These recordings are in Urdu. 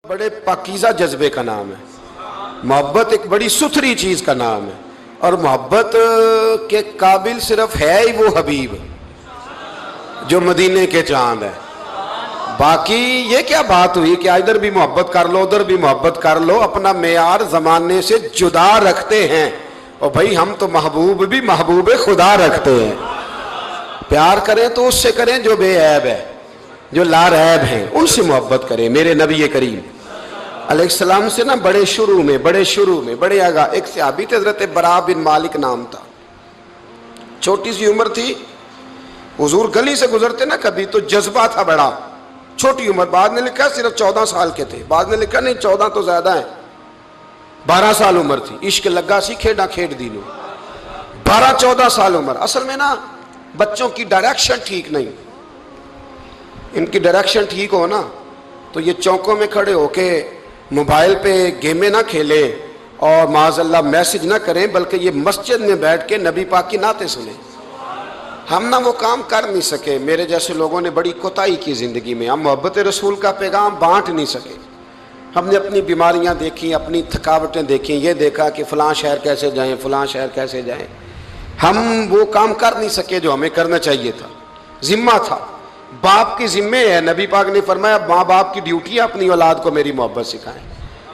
بڑے پاکیزہ جذبے کا نام ہے. محبت ایک بڑی ستھری چیز کا نام ہے، اور محبت کے قابل صرف ہے ہی وہ حبیب جو مدینے کے چاند ہے. باقی یہ کیا بات ہوئی کہ ادھر بھی محبت کر لو ادھر بھی محبت کر لو، اپنا معیار زمانے سے جدا رکھتے ہیں. اور بھائی ہم تو محبوب بھی محبوب خدا رکھتے ہیں. پیار کریں تو اس سے کریں جو بے عیب ہے، جو لا ریب ہیں، ان سے محبت کریں. میرے نبی کریم علیہ السلام سے نا بڑے شروع میں بڑے آگاہ ایک صحابی تھے، حضرت برا بن مالک نام تھا. چھوٹی سی عمر تھی، حضور گلی سے گزرتے نا کبھی تو جذبہ تھا بڑا. چھوٹی عمر، بعد نے لکھا صرف 14 سال کے تھے، بعد نے لکھا نہیں 14 تو زیادہ ہیں، 12 سال عمر تھی. عشق لگا سی کھیڑا کھیڑ دی لو. 12-14 سال عمر. اصل میں نا بچوں کی ڈائریکشن ٹھیک نہیں، ان کی ڈائریکشن ٹھیک ہو نا تو یہ چوکوں میں کھڑے ہو کے موبائل پہ گیمیں نہ کھیلیں اور معاذ اللہ میسج نہ کریں، بلکہ یہ مسجد میں بیٹھ کے نبی پاک کی نعتیں سنیں. ہم نہ وہ کام کر نہیں سکے. میرے جیسے لوگوں نے بڑی کوتاہی کی زندگی میں. ہم محبت رسول کا پیغام بانٹ نہیں سکے. ہم نے اپنی بیماریاں دیکھی، اپنی تھکاوٹیں دیکھی، یہ دیکھا کہ فلاں شہر کیسے جائیں فلاں شہر کیسے جائیں. ہم وہ کام کر نہیں سکے جو ہمیں کرنا چاہیے تھا. ذمہ تھا، باپ کی ذمہ ہے. نبی پاک نے فرمایا ماں باپ کی ڈیوٹی ہے اپنی اولاد کو میری محبت سکھائیں.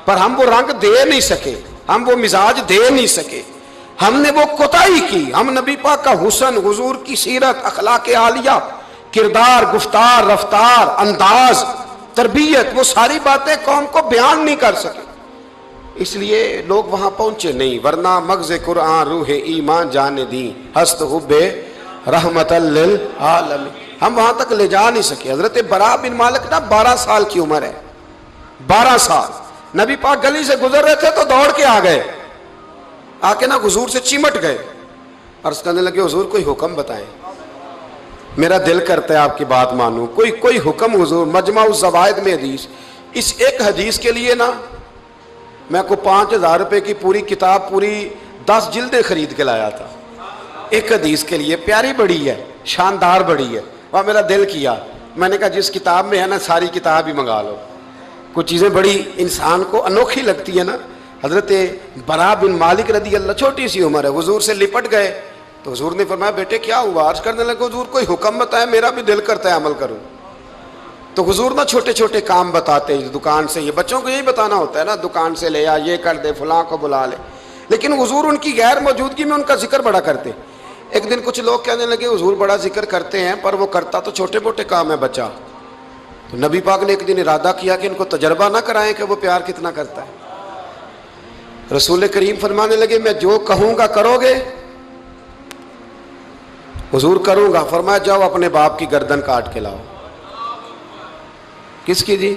پر ہم وہ رنگ دے نہیں سکے، ہم وہ مزاج دے نہیں سکے. ہم نے وہ کوتاہی کی. ہم نبی پاک کا حسن، حضور کی سیرت، اخلاق عالیہ، کردار، گفتار، رفتار، انداز، تربیت، وہ ساری باتیں قوم کو بیان نہیں کر سکے. اس لیے لوگ وہاں پہنچے نہیں، ورنہ مغز قرآن روح ایمان جان دی ہست حب رحمت للعالمین. ہم وہاں تک لے جا نہیں سکے. حضرت برا بن مالک نا 12 سال کی عمر ہے، 12 سال. نبی پاک گلی سے گزر رہے تھے تو دوڑ کے آ گئے، آ کے نا حضور سے چمٹ گئے. عرض کرنے لگے حضور کوئی حکم بتائیں، میرا دل کرتا ہے آپ کی بات مانوں. کوئی حکم حضور. مجمع الزوائد میں حدیث، اس ایک حدیث کے لیے نا میں کو 5000 روپے کی پوری کتاب، پوری 10 جلدیں خرید کے لایا تھا ایک حدیث کے لیے. پیاری بڑی ہے، شاندار بڑی ہے. وہاں میرا دل کیا، میں نے کہا جس کتاب میں ہے نا ساری کتاب ہی منگا لو. کچھ چیزیں بڑی انسان کو انوکھی لگتی ہے نا. حضرت برا بن مالک رضی اللہ، چھوٹی سی عمر ہے، حضور سے لپٹ گئے تو حضور نے فرمایا بیٹے کیا ہوا؟ عرض کرنے لگے حضور کوئی حکم بتائے، میرا بھی دل کرتا ہے عمل کروں. تو حضور نا چھوٹے چھوٹے کام بتاتے ہیں. دکان سے، یہ بچوں کو یہی بتانا ہوتا ہے نا، دکان سے لے آ، یہ کر دے، فلاں کو بلا لے. لیکن حضور ان کی غیر موجودگی میں ان کا ذکر بڑا کرتے. ایک دن کچھ لوگ کہنے لگے حضور بڑا ذکر کرتے ہیں پر وہ کرتا تو چھوٹے موٹے کام ہے بچہ. تو نبی پاک نے ایک دن ارادہ کیا کہ ان کو تجربہ نہ کرائیں کہ وہ پیار کتنا کرتا ہے. رسول کریم فرمانے لگے میں جو کہوں گا کرو گے؟ حضور کروں گا. فرمایا جاؤ اپنے باپ کی گردن کاٹ کے لاؤ. کس کی جی؟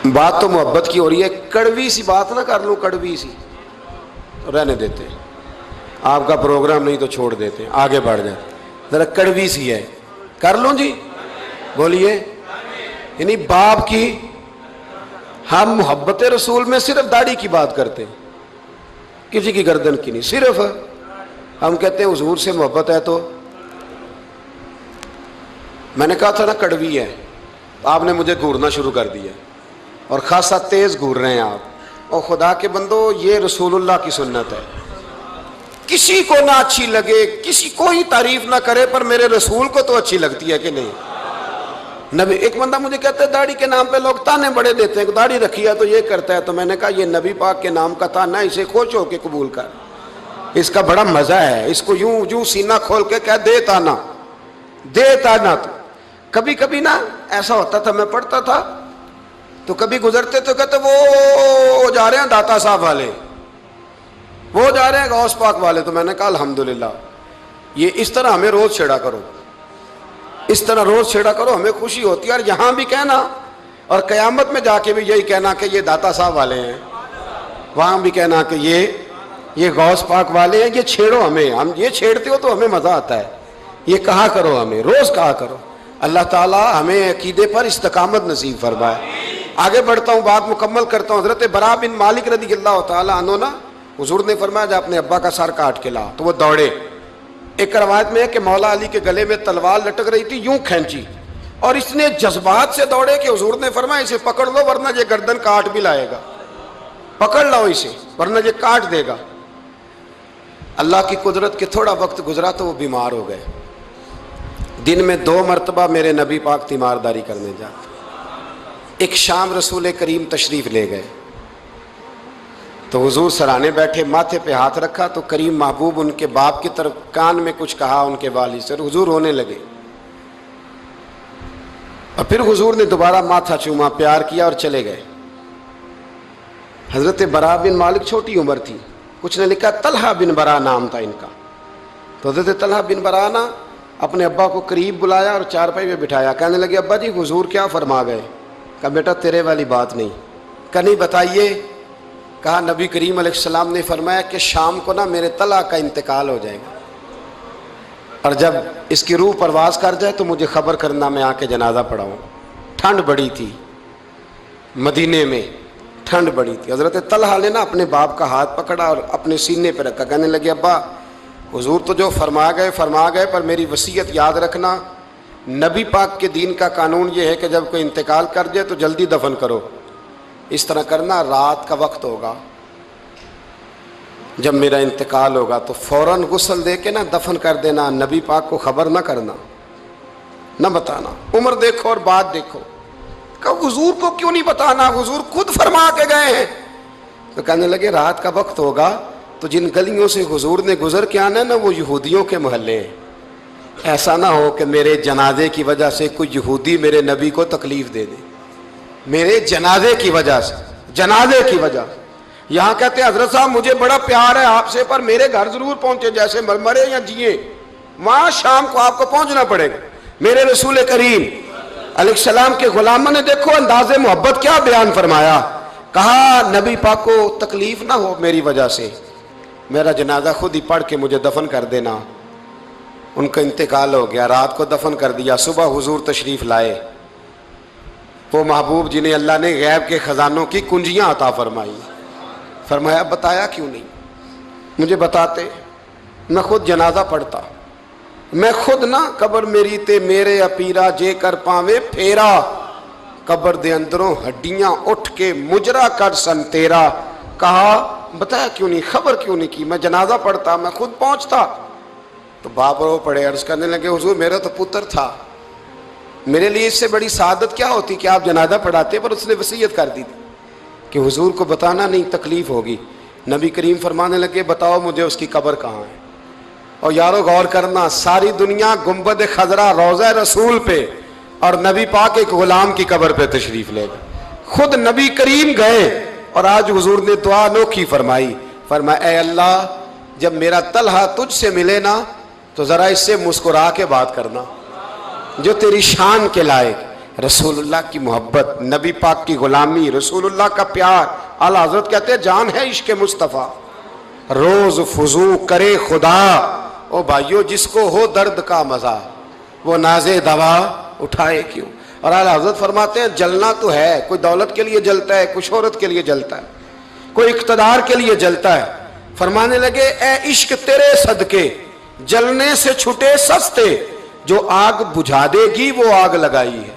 بات تو محبت کی ہو رہی ہے. کڑوی سی بات نہ کر لوں، کڑوی سی رہنے دیتے. آپ کا پروگرام نہیں تو چھوڑ دیتے، آگے بڑھ جائیں. ذرا کڑوی سی ہے، کر لوں جی؟ بولیے. یعنی باپ کی، ہم محبت رسول میں صرف داڑھی کی بات کرتے ہیں، کسی کی گردن کی نہیں. صرف ہم کہتے ہیں حضور سے محبت ہے تو میں نے کہا تھا نا کڑوی ہے. آپ نے مجھے گھورنا شروع کر دیا اور خاصا تیز گھور رہے ہیں آپ. اور خدا کے بندو یہ رسول اللہ کی سنت ہے. کسی کو نہ اچھی لگے، کسی کوئی تعریف نہ کرے، پر میرے رسول کو تو اچھی لگتی ہے کہ نہیں. نبی، ایک بندہ مجھے کہتا ہے داڑھی کے نام پہ لوگ تانے بڑے دیتے ہیں، داڑھی رکھی ہے تو یہ کرتا ہے. تو میں نے کہا یہ نبی پاک کے نام کا تانا، اسے خوش ہو کے قبول کر. اس کا بڑا مزہ ہے. اس کو یوں سینہ کھول کے کہہ دے تانا، دے تانا. تو کبھی کبھی نا ایسا ہوتا تھا، میں پڑھتا تھا تو کبھی گزرتے تو کہتے وہ جا رہے ہیں داتا صاحب والے، وہ جا رہے ہیں غوث پاک والے. تو میں نے کہا الحمدللہ، یہ اس طرح ہمیں روز چھیڑا کرو، اس طرح روز چھیڑا کرو، ہمیں خوشی ہوتی ہے. اور یہاں بھی کہنا اور قیامت میں جا کے بھی یہی کہنا کہ یہ داتا صاحب والے ہیں. وہاں بھی کہنا کہ یہ غوث پاک والے ہیں. یہ چھیڑو ہمیں، ہم یہ چھیڑتے ہو تو ہمیں مزہ آتا ہے. یہ کہا کرو، ہمیں روز کہا کرو. اللہ تعالی ہمیں عقیدے پر استقامت نصیب فرمائے. آگے بڑھتا ہوں، بات مکمل کرتا ہوں. حضرت برا بن مالک رضی اللہ تعالیٰ عنہ نا، حضور نے فرمایا جا اپنے ابا کا سر کاٹ کے لا. تو وہ دوڑے. ایک روایت میں ہے کہ مولا علی کے گلے میں تلوار لٹک رہی تھی، یوں کھینچی اور اس نے جذبات سے دوڑے کہ حضور نے فرمایا اسے پکڑ لو ورنہ یہ گردن کاٹ بھی لائے گا، پکڑ لو اسے ورنہ یہ کاٹ دے گا۔ اللہ کی قدرت کہ تھوڑا وقت گزرا تو وہ بیمار ہو گئے۔ دن میں 2 مرتبہ میرے نبی پاک تیمارداری کرنے جاتے۔ ایک شام رسول کریم تشریف لے گئے تو حضور سرانے بیٹھے، ماتھے پہ ہاتھ رکھا تو کریم محبوب ان کے باپ کی طرف کان میں کچھ کہا ان کے والد سے، حضور رونے لگے، اور پھر حضور نے دوبارہ ماتھا چوما، پیار کیا اور چلے گئے۔ حضرت برا بن مالک چھوٹی عمر تھی، کچھ نے لکھا طلحہ بن برا نام تھا ان کا، تو حضرت طلحہ بن برا نا اپنے ابا کو قریب بلایا اور چارپائی پہ بٹھایا، کہنے لگے ابا جی حضور کیا فرما گئے؟ کہا بیٹا تیرے والی بات نہیں۔ کہا نہیں بتائیے۔ کہا نبی کریم علیہ السلام نے فرمایا کہ شام کو نا میرے طلحہ کا انتقال ہو جائے گا، اور جب اس کی روح پرواز کر جائے تو مجھے خبر کرنا، میں آ کے جنازہ پڑھاؤں۔ ٹھنڈ بڑی تھی مدینے میں، ٹھنڈ بڑی تھی۔ حضرت طلحہ نے نا اپنے باپ کا ہاتھ پکڑا اور اپنے سینے پہ رکھا، کہنے لگے ابا حضور تو جو فرما گئے پر میری وصیت یاد رکھنا، نبی پاک کے دین کا قانون یہ ہے کہ جب کوئی انتقال کر جائے تو جلدی دفن کرو، اس طرح کرنا رات کا وقت ہوگا، جب میرا انتقال ہوگا تو فوراً غسل دے کے نا دفن کر دینا، نبی پاک کو خبر نہ کرنا، نہ بتانا، عمر دیکھو اور بات دیکھو۔ کہ حضور کو کیوں نہیں بتانا، حضور خود فرما کے گئے ہیں۔ تو کہنے لگے رات کا وقت ہوگا تو جن گلیوں سے حضور نے گزر کے آنا ہے نا وہ یہودیوں کے محلے ہیں، ایسا نہ ہو کہ میرے جنازے کی وجہ سے کوئی یہودی میرے نبی کو تکلیف دے دے، میرے جنازے کی وجہ سے، جنازے کی وجہ سے۔ یہاں کہتے ہیں حضرت صاحب مجھے بڑا پیار ہے آپ سے پر میرے گھر ضرور پہنچے، جیسے مرے یا جیے وہاں شام کو آپ کو پہنچنا پڑے گا۔ میرے رسول کریم علیہ السلام کے غلاموں نے دیکھو انداز محبت کیا بیان فرمایا، کہا نبی پاک کو تکلیف نہ ہو میری وجہ سے، میرا جنازہ خود ہی پڑھ کے مجھے دفن کر دینا۔ ان کا انتقال ہو گیا، رات کو دفن کر دیا، صبح حضور تشریف لائے، وہ محبوب جنہیں اللہ نے غیب کے خزانوں کی کنجیاں عطا فرمائی۔ فرمایا بتایا کیوں نہیں، مجھے بتاتے، میں خود جنازہ پڑھتا، میں خود نہ قبر میری تے میرے اپیرا جے کر پاوے پھیرا، قبر دے اندروں ہڈیاں اٹھ کے مجرا کر سن تیرا۔ کہا بتایا کیوں نہیں، خبر کیوں نہیں کی، میں جنازہ پڑھتا، میں خود پہنچتا۔ تو باپ رو پڑے، عرض کرنے لگے حضور میرا تو پتر تھا، میرے لیے اس سے بڑی سعادت کیا ہوتی کہ آپ جنازہ پڑھاتے، پر اس نے وصیت کر دی تھی کہ حضور کو بتانا نہیں تکلیف ہوگی۔ نبی کریم فرمانے لگے بتاؤ مجھے اس کی قبر کہاں ہے۔ اور یارو غور کرنا، ساری دنیا گنبد خضرا روضہ رسول پہ اور نبی پاک ایک غلام کی قبر پہ تشریف لے گئے، خود نبی کریم گئے، اور آج حضور نے دعا انوکھی فرمائی، فرمایا اے اللہ جب میرا طلحہ تجھ سے ملے نا تو ذرا اس سے مسکرا کے بات کرنا جو تیری شان کے لائق۔ رسول اللہ کی محبت، نبی پاک کی غلامی، رسول اللہ کا پیار، اعلیٰ حضرت کہتے ہیں جان ہے عشق مصطفیٰ، روز فضو کرے خدا، او بھائیو جس کو ہو درد کا مزہ وہ نازے دوا اٹھائے کیوں۔ اور اعلیٰ حضرت فرماتے ہیں جلنا تو ہے، کوئی دولت کے لیے جلتا ہے، کوئی شہرت کے لیے جلتا ہے، کوئی اقتدار کے لیے جلتا ہے۔ فرمانے لگے اے عشق تیرے صدقے جلنے سے چھٹے سستے، جو آگ بجھا دے گی وہ آگ لگائی ہے۔